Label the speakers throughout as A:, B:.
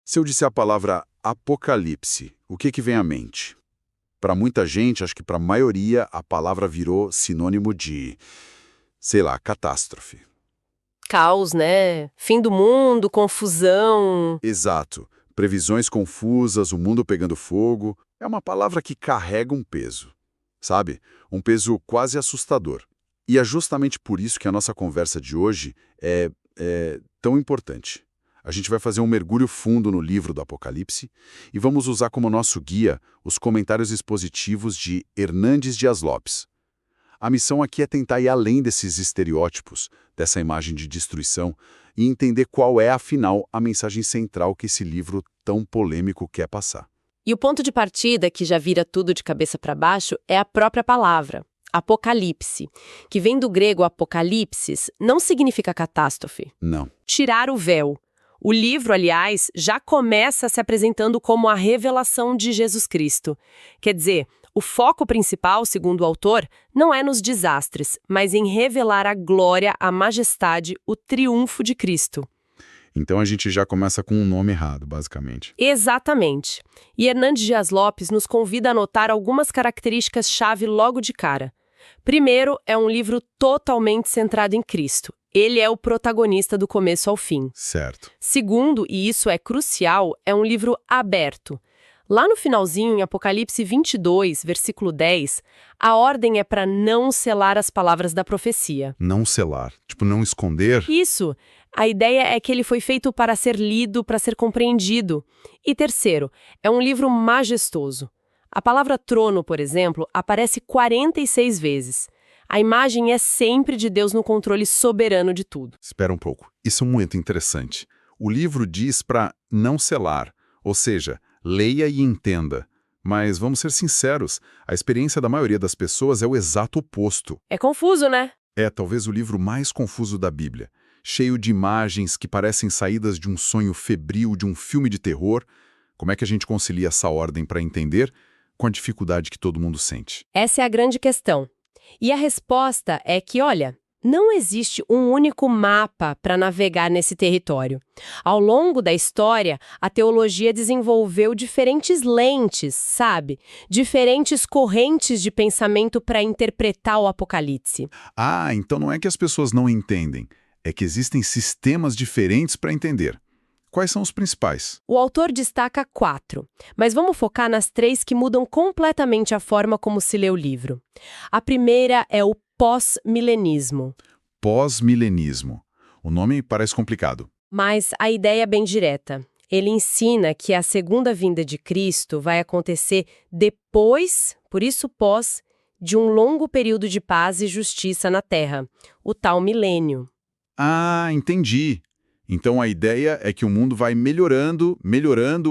A: Se eu disser a palavra apocalipse, o que vem à mente? Para muita gente, acho que para a maioria, a palavra virou sinônimo de, sei lá, catástrofe.
B: Caos, né? Fim do mundo, confusão.
A: Exato. Previsões confusas, o mundo pegando fogo. É uma palavra que carrega um peso, sabe? Um peso quase assustador. E é justamente por isso que a nossa conversa de hoje é tão importante. A gente vai fazer um mergulho fundo no livro do Apocalipse e vamos usar como nosso guia os comentários expositivos de Hernandes Dias Lopes. A missão aqui é tentar ir além desses estereótipos, dessa imagem de destruição, e entender qual é, afinal, a mensagem central que esse livro tão polêmico quer passar.
B: E o ponto de partida, que já vira tudo de cabeça para baixo, é a própria palavra, apocalipse, que vem do grego apocalipsis, não significa catástrofe.
A: Não.
B: Tirar o véu. O livro, aliás, já começa se apresentando como a revelação de Jesus Cristo. Quer dizer, o foco principal, segundo o autor, não é nos desastres, mas em revelar a glória, a majestade, o triunfo de Cristo.
A: Então a gente já começa com um nome errado, basicamente.
B: Exatamente. E Hernandes Dias Lopes nos convida a notar algumas características-chave logo de cara. Primeiro, é um livro totalmente centrado em Cristo. Ele é o protagonista do começo ao fim.
A: Certo.
B: Segundo, e isso é crucial, é um livro aberto. Lá no finalzinho, em Apocalipse 22, versículo 10, a ordem é para não selar as palavras da profecia.
A: Não selar, tipo não esconder.
B: Isso. A ideia é que ele foi feito para ser lido, para ser compreendido. E terceiro, é um livro majestoso. A palavra trono, por exemplo, aparece 46 vezes. A imagem é sempre de Deus no controle soberano de tudo.
A: Espera um pouco, isso é muito interessante. O livro diz para não selar, ou seja, leia e entenda. Mas vamos ser sinceros, a experiência da maioria das pessoas é o exato oposto.
B: É confuso, né?
A: É talvez o livro mais confuso da Bíblia, cheio de imagens que parecem saídas de um sonho febril, de um filme de terror. Como é que a gente concilia essa ordem para entender com a dificuldade que todo mundo sente?
B: Essa é a grande questão. E a resposta é que, olha, não existe um único mapa para navegar nesse território. Ao longo da história, a teologia desenvolveu diferentes lentes, sabe? Diferentes correntes de pensamento para interpretar o Apocalipse.
A: Ah, então não é que as pessoas não entendem, é que existem sistemas diferentes para entender. Quais são os principais?
B: O autor destaca 4, mas vamos focar nas 3 que mudam completamente a forma como se lê o livro. A primeira é o pós-milenismo.
A: Pós-milenismo. O nome parece complicado.
B: Mas a ideia é bem direta. Ele ensina que a segunda vinda de Cristo vai acontecer depois, por isso pós, de um longo período de paz e justiça na Terra, o tal milênio.
A: Ah, entendi. Então a ideia é que o mundo vai melhorando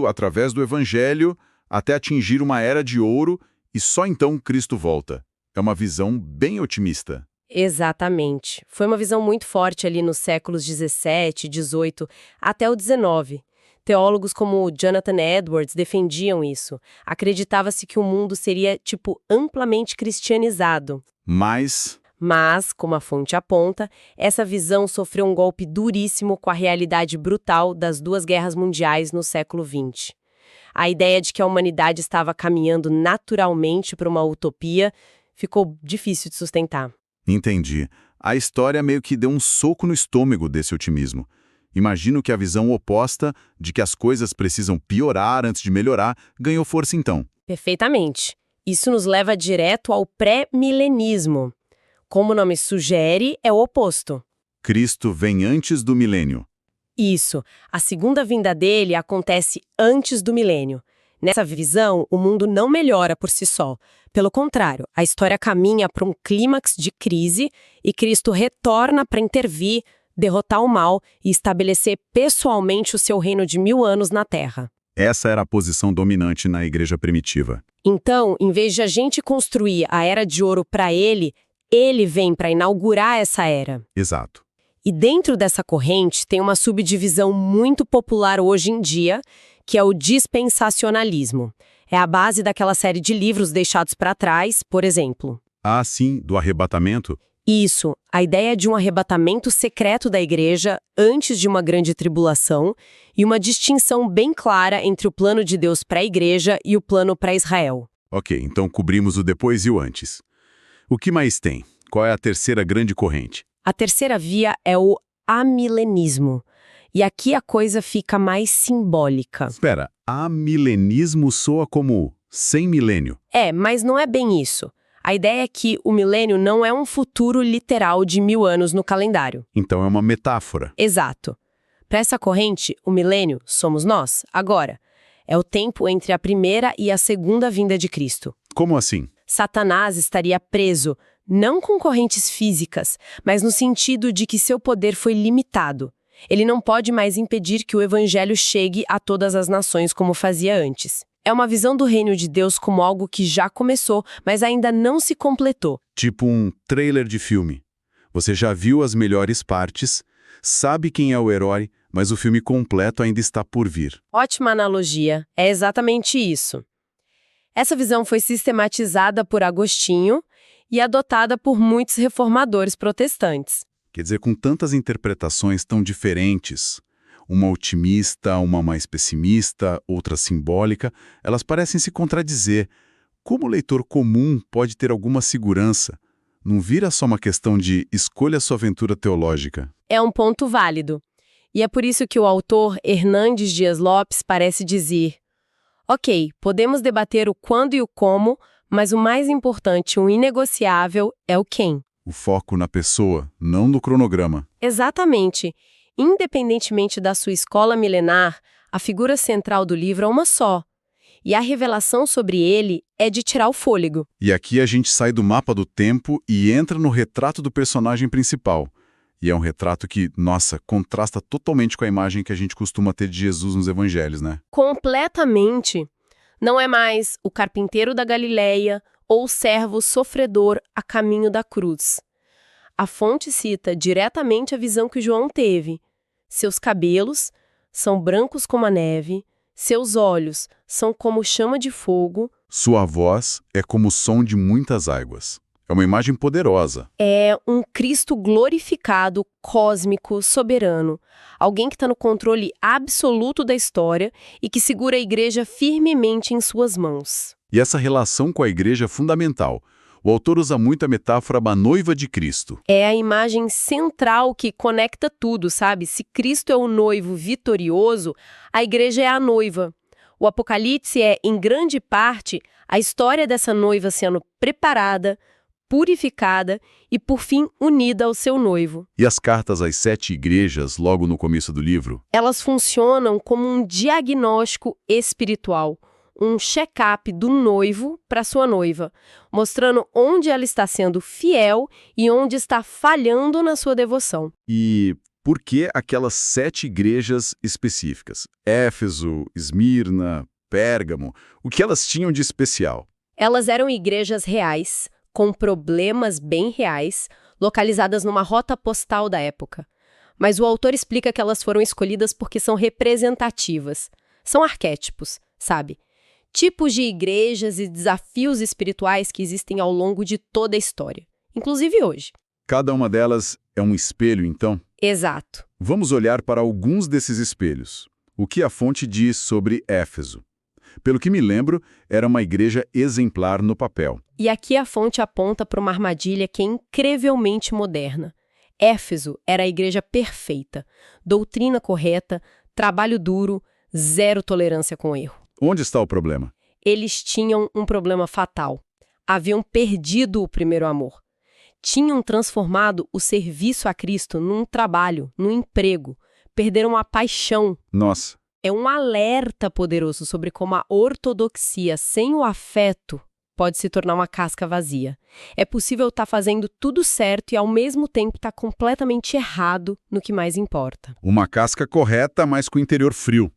A: através do Evangelho até atingir uma era de ouro e só então Cristo volta. É uma visão bem otimista.
B: Exatamente. Foi uma visão muito forte ali nos séculos 17, 18, até o 19. Teólogos como Jonathan Edwards defendiam isso. Acreditava-se que o mundo seria, amplamente cristianizado. Mas, como a fonte aponta, essa visão sofreu um golpe duríssimo com a realidade brutal das 2 guerras mundiais no século XX. A ideia de que a humanidade estava caminhando naturalmente para uma utopia ficou difícil de sustentar.
A: Entendi. A história meio que deu um soco no estômago desse otimismo. Imagino que a visão oposta de que as coisas precisam piorar antes de melhorar ganhou força então.
B: Perfeitamente. Isso nos leva direto ao pré-milenismo. Como o nome sugere, é o oposto.
A: Cristo vem antes do milênio.
B: Isso. A segunda vinda dele acontece antes do milênio. Nessa visão, o mundo não melhora por si só. Pelo contrário, a história caminha para um clímax de crise e Cristo retorna para intervir, derrotar o mal e estabelecer pessoalmente o seu reino de 1000 anos na Terra.
A: Essa era a posição dominante na igreja primitiva.
B: Então, em vez de a gente construir a Era de Ouro para ele vem para inaugurar essa era.
A: Exato.
B: E dentro dessa corrente tem uma subdivisão muito popular hoje em dia, que é o dispensacionalismo. É a base daquela série de livros deixados para trás, por exemplo.
A: Ah, sim, do arrebatamento?
B: Isso, a ideia de um arrebatamento secreto da igreja antes de uma grande tribulação e uma distinção bem clara entre o plano de Deus para a igreja e o plano para Israel.
A: Ok, então cobrimos o depois e o antes. O que mais tem? Qual é a terceira grande corrente?
B: A terceira via é o amilenismo. E aqui a coisa fica mais simbólica.
A: Espera, amilenismo soa como sem milênio.
B: Mas não é bem isso. A ideia é que o milênio não é um futuro literal de 1000 anos no calendário.
A: Então é uma metáfora.
B: Exato. Para essa corrente, o milênio somos nós, agora. É o tempo entre a primeira e a segunda vinda de Cristo.
A: Como assim?
B: Satanás estaria preso, não com correntes físicas, mas no sentido de que seu poder foi limitado. Ele não pode mais impedir que o evangelho chegue a todas as nações como fazia antes. É uma visão do reino de Deus como algo que já começou, mas ainda não se completou.
A: Tipo um trailer de filme. Você já viu as melhores partes, sabe quem é o herói, mas o filme completo ainda está por vir.
B: Ótima analogia. É exatamente isso. Essa visão foi sistematizada por Agostinho e adotada por muitos reformadores protestantes.
A: Quer dizer, com tantas interpretações tão diferentes, uma otimista, uma mais pessimista, outra simbólica, elas parecem se contradizer. Como o leitor comum pode ter alguma segurança? Não vira só uma questão de escolha sua aventura teológica.
B: É um ponto válido. E é por isso que o autor Hernandes Dias Lopes parece dizer: ok, podemos debater o quando e o como, mas o mais importante, o inegociável, é o quem.
A: O foco na pessoa, não no cronograma.
B: Exatamente. Independentemente da sua escola milenar, a figura central do livro é uma só. E a revelação sobre ele é de tirar o fôlego.
A: E aqui a gente sai do mapa do tempo e entra no retrato do personagem principal. E é um retrato que, nossa, contrasta totalmente com a imagem que a gente costuma ter de Jesus nos evangelhos, né?
B: Completamente. Não é mais o carpinteiro da Galileia ou o servo sofredor a caminho da cruz. A fonte cita diretamente a visão que João teve. Seus cabelos são brancos como a neve, seus olhos são como chama de fogo.
A: Sua voz é como o som de muitas águas. É uma imagem poderosa.
B: É um Cristo glorificado, cósmico, soberano. Alguém que está no controle absoluto da história e que segura a igreja firmemente em suas mãos.
A: E essa relação com a igreja é fundamental. O autor usa muito a metáfora da noiva de Cristo.
B: É a imagem central que conecta tudo, sabe? Se Cristo é o noivo vitorioso, a igreja é a noiva. O Apocalipse é, em grande parte, a história dessa noiva sendo preparada, purificada e, por fim, unida ao seu noivo.
A: E as cartas às 7 igrejas, logo no começo do livro?
B: Elas funcionam como um diagnóstico espiritual, um check-up do noivo para sua noiva, mostrando onde ela está sendo fiel e onde está falhando na sua devoção.
A: E por que aquelas 7 igrejas específicas? Éfeso, Esmirna, Pérgamo, o que elas tinham de especial?
B: Elas eram igrejas reais, com problemas bem reais, localizadas numa rota postal da época. Mas o autor explica que elas foram escolhidas porque são representativas. São arquétipos, sabe? Tipos de igrejas e desafios espirituais que existem ao longo de toda a história, inclusive hoje.
A: Cada uma delas é um espelho, então?
B: Exato.
A: Vamos olhar para alguns desses espelhos. O que a fonte diz sobre Éfeso? Pelo que me lembro, era uma igreja exemplar no papel.
B: E aqui a fonte aponta para uma armadilha que é incrivelmente moderna. Éfeso era a igreja perfeita, doutrina correta, trabalho duro, zero tolerância com erro.
A: Onde está o problema?
B: Eles tinham um problema fatal. Haviam perdido o primeiro amor. Tinham transformado o serviço a Cristo num trabalho, num emprego. Perderam a paixão.
A: Nossa.
B: É um alerta poderoso sobre como a ortodoxia sem o afeto pode se tornar uma casca vazia. É possível estar fazendo tudo certo e, ao mesmo tempo, estar completamente errado no que mais importa.
A: Uma casca correta, mas com o interior frio.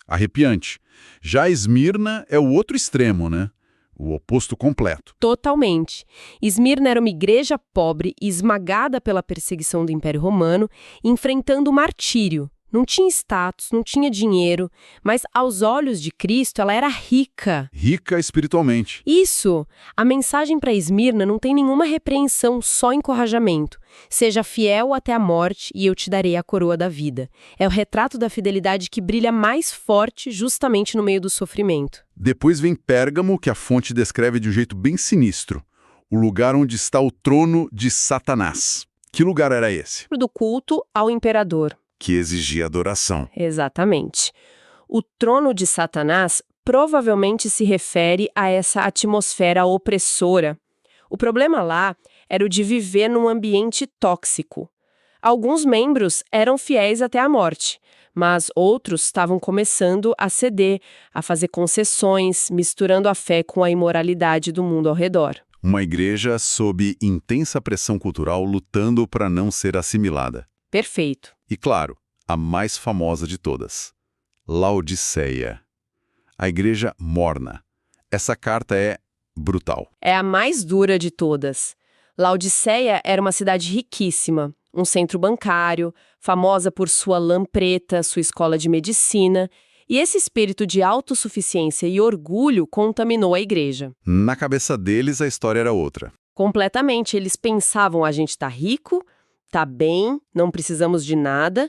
A: Arrepiante. Já Esmirna é o outro extremo, né? O oposto completo.
B: Totalmente. Esmirna era uma igreja pobre e esmagada pela perseguição do Império Romano, enfrentando o martírio, não tinha status, não tinha dinheiro, mas aos olhos de Cristo ela era rica.
A: Rica espiritualmente.
B: Isso! A mensagem para Esmirna não tem nenhuma repreensão, só encorajamento. Seja fiel até a morte e eu te darei a coroa da vida. É o retrato da fidelidade que brilha mais forte justamente no meio do sofrimento.
A: Depois vem Pérgamo, que a fonte descreve de um jeito bem sinistro. O lugar onde está o trono de Satanás. Que lugar era esse?
B: Do culto ao imperador.
A: Que exigia adoração.
B: Exatamente. O trono de Satanás provavelmente se refere a essa atmosfera opressora. O problema lá era o de viver num ambiente tóxico. Alguns membros eram fiéis até a morte, mas outros estavam começando a ceder, a fazer concessões, misturando a fé com a imoralidade do mundo ao redor.
A: Uma igreja sob intensa pressão cultural lutando para não ser assimilada.
B: Perfeito.
A: E claro, a mais famosa de todas, Laodiceia. A igreja morna. Essa carta é brutal.
B: É a mais dura de todas. Laodiceia era uma cidade riquíssima, um centro bancário, famosa por sua lã preta, sua escola de medicina, e esse espírito de autossuficiência e orgulho contaminou a igreja.
A: Na cabeça deles, a história era outra.
B: Completamente, eles pensavam, a gente tá rico, tá bem, não precisamos de nada,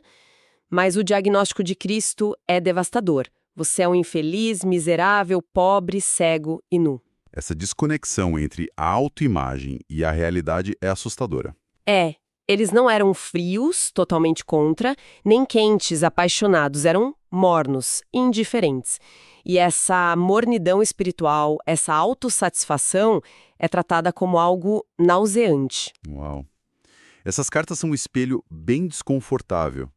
B: mas o diagnóstico de Cristo é devastador. Você é um infeliz, miserável, pobre, cego e nu.
A: Essa desconexão entre a autoimagem e a realidade é assustadora.
B: Eles não eram frios, totalmente contra, nem quentes, apaixonados, eram mornos, indiferentes. E essa mornidão espiritual, essa autossatisfação, é tratada como algo nauseante.
A: Uau! Essas cartas são um espelho bem desconfortável.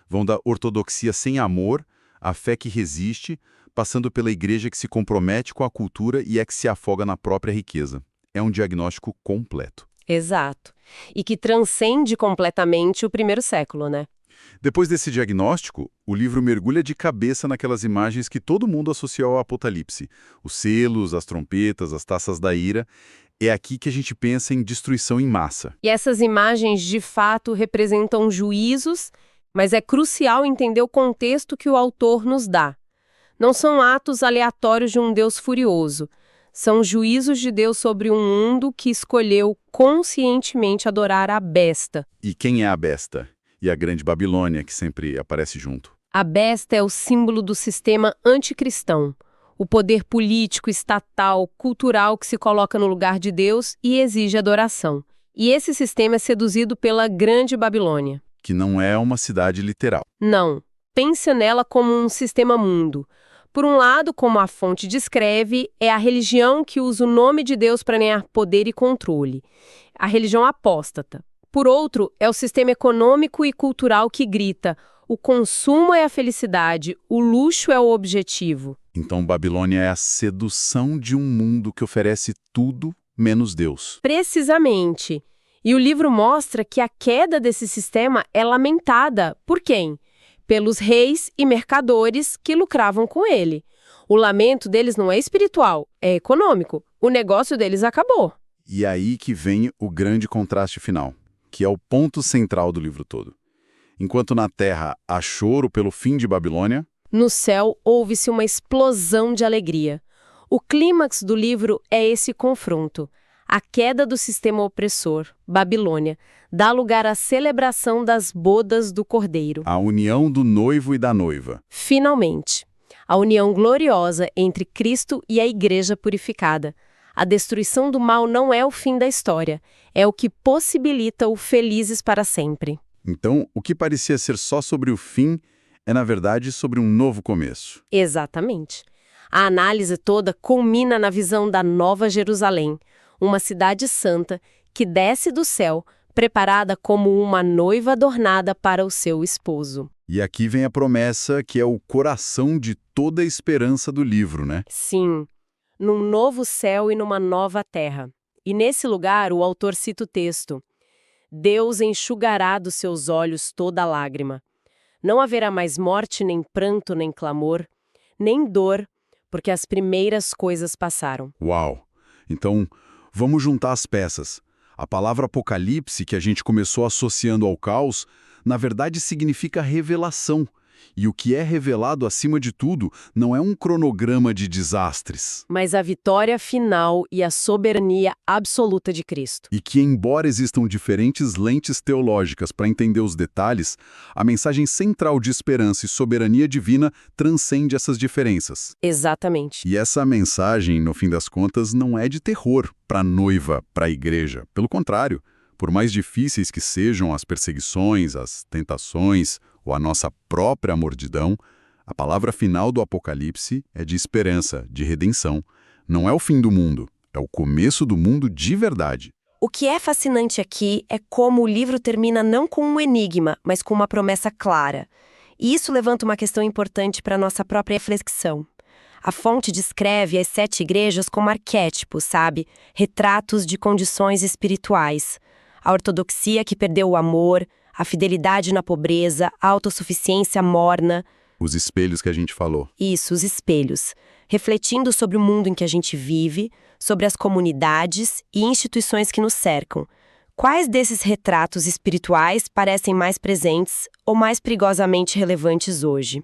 A: Vão da ortodoxia sem amor, à fé que resiste, passando pela igreja que se compromete com a cultura e é que se afoga na própria riqueza. É um diagnóstico completo.
B: Exato. E que transcende completamente o primeiro século, né?
A: Depois desse diagnóstico, o livro mergulha de cabeça naquelas imagens que todo mundo associa ao Apocalipse. Os selos, as trompetas, as taças da ira. É aqui que a gente pensa em destruição em massa.
B: E essas imagens, de fato, representam juízos, mas é crucial entender o contexto que o autor nos dá. Não são atos aleatórios de um Deus furioso. São juízos de Deus sobre um mundo que escolheu conscientemente adorar a besta.
A: E quem é a besta? E a grande Babilônia, que sempre aparece junto.
B: A besta é o símbolo do sistema anticristão, o poder político, estatal, cultural que se coloca no lugar de Deus e exige adoração. E esse sistema é seduzido pela grande Babilônia.
A: Que não é uma cidade literal.
B: Não. Pense nela como um sistema-mundo. Por um lado, como a fonte descreve, é a religião que usa o nome de Deus para ganhar poder e controle. A religião apóstata. Por outro, é o sistema econômico e cultural que grita: o consumo é a felicidade, o luxo é o objetivo.
A: Então Babilônia é a sedução de um mundo que oferece tudo menos Deus.
B: Precisamente. E o livro mostra que a queda desse sistema é lamentada por quem? Pelos reis e mercadores que lucravam com ele. O lamento deles não é espiritual, é econômico. O negócio deles acabou.
A: E aí que vem o grande contraste final, que é o ponto central do livro todo. Enquanto na terra há choro pelo fim de Babilônia,
B: no céu houve-se uma explosão de alegria. O clímax do livro é esse confronto. A queda do sistema opressor, Babilônia, dá lugar à celebração das bodas do Cordeiro.
A: a união do noivo e da noiva.
B: Finalmente, a união gloriosa entre Cristo e a Igreja purificada. A destruição do mal não é o fim da história, é o que possibilita o felizes para sempre.
A: Então, o que parecia ser só sobre o fim é, na verdade, sobre um novo começo.
B: Exatamente. A análise toda culmina na visão da Nova Jerusalém, uma cidade santa que desce do céu, preparada como uma noiva adornada para o seu esposo.
A: E aqui vem a promessa que é o coração de toda a esperança do livro, né?
B: Sim, num novo céu e numa nova terra. E nesse lugar, o autor cita o texto: Deus enxugará dos seus olhos toda lágrima. Não haverá mais morte, nem pranto, nem clamor, nem dor, porque as primeiras coisas passaram.
A: Uau! Então, vamos juntar as peças. A palavra apocalipse, que a gente começou associando ao caos, na verdade, significa revelação. E o que é revelado, acima de tudo, não é um cronograma de desastres.
B: Mas a vitória final e a soberania absoluta de Cristo.
A: E que, embora existam diferentes lentes teológicas para entender os detalhes, a mensagem central de esperança e soberania divina transcende essas diferenças.
B: Exatamente.
A: E essa mensagem, no fim das contas, não é de terror para a noiva, para a igreja. Pelo contrário, por mais difíceis que sejam as perseguições, as tentações ou a nossa própria mordidão, a palavra final do Apocalipse é de esperança, de redenção. Não é o fim do mundo, é o começo do mundo de verdade.
B: O que é fascinante aqui é como o livro termina não com um enigma, mas com uma promessa clara. E isso levanta uma questão importante para a nossa própria reflexão. A fonte descreve as 7 igrejas como arquétipos, sabe? Retratos de condições espirituais. A ortodoxia que perdeu o amor, a fidelidade na pobreza, a autossuficiência morna.
A: Os espelhos que a gente falou.
B: Isso, os espelhos. Refletindo sobre o mundo em que a gente vive, sobre as comunidades e instituições que nos cercam. Quais desses retratos espirituais parecem mais presentes ou mais perigosamente relevantes hoje?